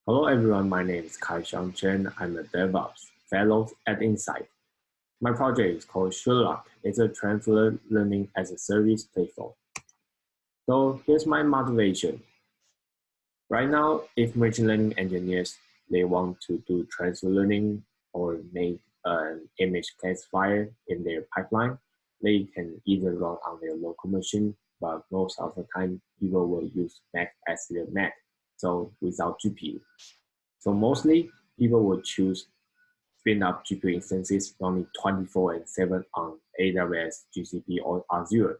Hello everyone, my name is Kai-Hsiang. I'm a DevOps fellow at Insight. My project is called Sherlock. It's a transfer learning as a service platform. So here's my motivation. Right now, if machine learning engineers, they want to do transfer learning or make an image classifier in their pipeline, they can either run on their local machine, but most of the time, people will use Mac as their Mac, so without GPU. So mostly, people will choose spin up GPU instances running 24/7 on AWS, GCP, or Azure.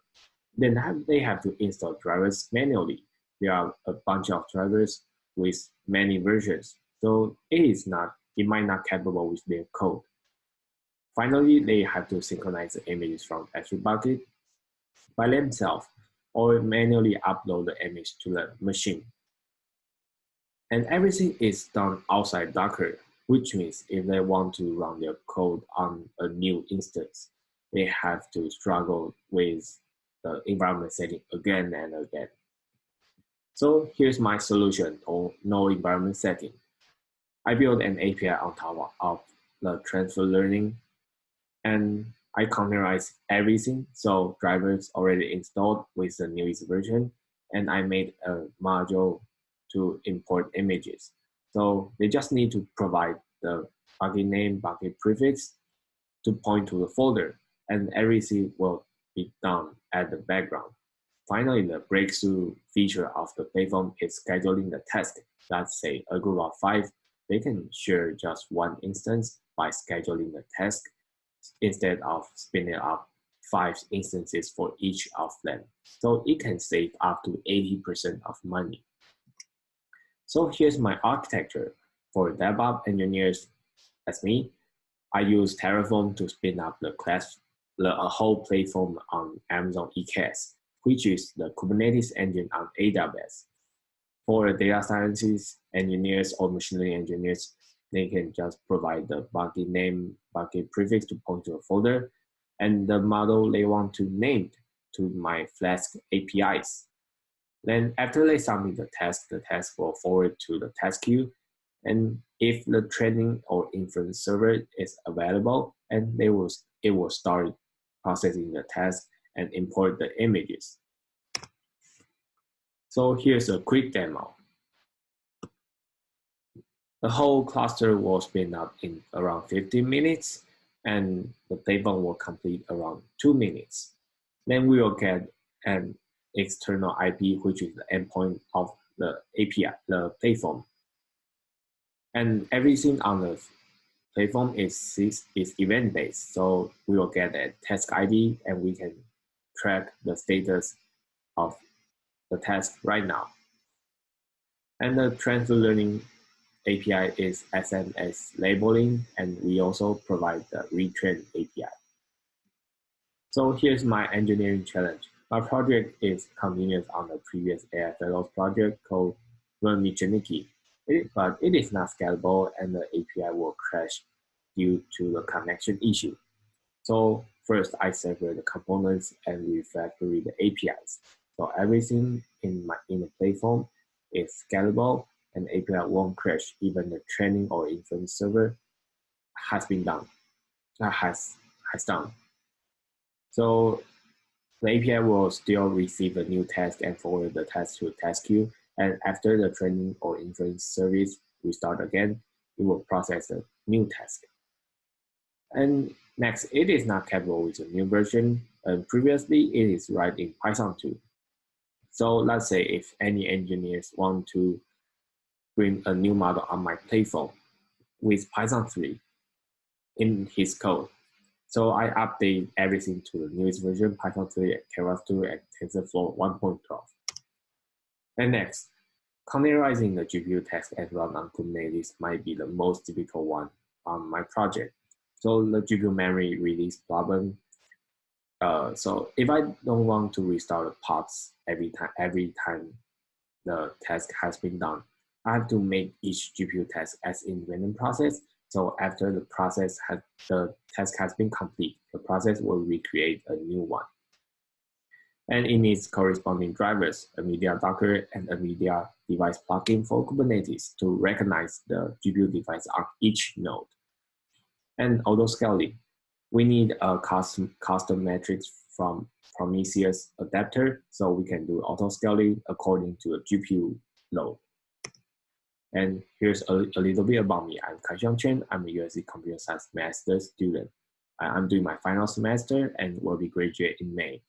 Then they have to install drivers manually. There are a bunch of drivers with many versions, so it might not capable with their code. Finally, they have to synchronize the images from S3 bucket by themselves or manually upload the image to the machine. And everything is done outside Docker, which means if they want to run their code on a new instance, they have to struggle with the environment setting again and again. So here's my solution on no environment setting. I built an API on top of the transfer learning, and I containerize everything. So drivers already installed with the newest version, and I made a module to import images. So they just need to provide the bucket name, bucket prefix to point to the folder, and everything will be done at the background. Finally, the breakthrough feature of the platform is scheduling the task. Let's say a group of 5, they can share just one instance by scheduling the task instead of spinning up 5 instances for each of them. So it can save up to 80% of money. So here's my architecture. For DevOps engineers as me, I use Terraform to spin up a whole platform on Amazon EKS, which is the Kubernetes engine on AWS. For data scientists, engineers, or machine learning engineers, they can just provide the bucket name, bucket prefix to point to a folder, and the model they want to name to my Flask APIs. Then after they submit the task will forward to the task queue. And if the training or inference server is available, and it will start processing the task and import the images. So here's a quick demo. The whole cluster will spin up in around 15 minutes, and the platform will complete around 2 minutes. Then we will get an external IP, which is the endpoint of the API, the platform. And everything on the platform is event-based, so we will get a task ID, and we can track the status of the task right now. And the transfer learning API is SMS labeling, and we also provide the retrain API. So here's my engineering challenge. My project is continuous on the previous AI Fellows project called Run Michaniki, but it is not scalable, and the API will crash due to the connection issue. So first, I separate the components and refactor the APIs. So everything in the platform is scalable, and the API won't crash even the training or inference server has been done. Has done. So the API will still receive a new task and forward the task to task queue. And after the training or inference service restart again, it will process a new task. And next, it is not capable with a new version. And previously, it is written in Python 2. So let's say if any engineers want to bring a new model on my platform with Python 3 in his code. So I update everything to the newest version, Python 3, and Keras 2, and TensorFlow 1.12. And next, containerizing the GPU task and run on Kubernetes might be the most difficult one on my project. So the GPU memory release problem. So if I don't want to restart the pods every time the task has been done, I have to make each GPU task as independent process. So after the task has been complete, the process will recreate a new one. And it needs corresponding drivers, NVIDIA Docker and NVIDIA device plugin for Kubernetes to recognize the GPU device on each node. And auto-scaling. We need a custom metrics from Prometheus adapter so we can do auto-scaling according to a GPU load. And here's a little bit about me. I'm Kai-Hsiang Chen. I'm a USC Computer Science Master's student. I'm doing my final semester and will be graduate in May.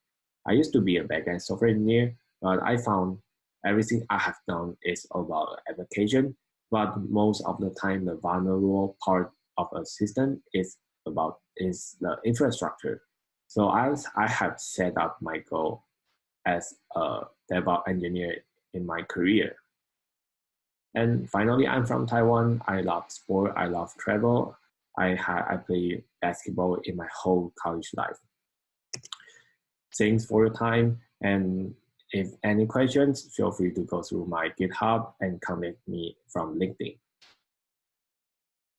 I used to be a backend software engineer, but I found everything I have done is about application, but most of the time the vulnerable part of a system is the infrastructure. So I have set up my goal as a DevOps engineer in my career. And finally, I'm from Taiwan. I love sport. I love travel. I play basketball in my whole college life. Thanks for your time. And if any questions, feel free to go through my GitHub and contact me from LinkedIn.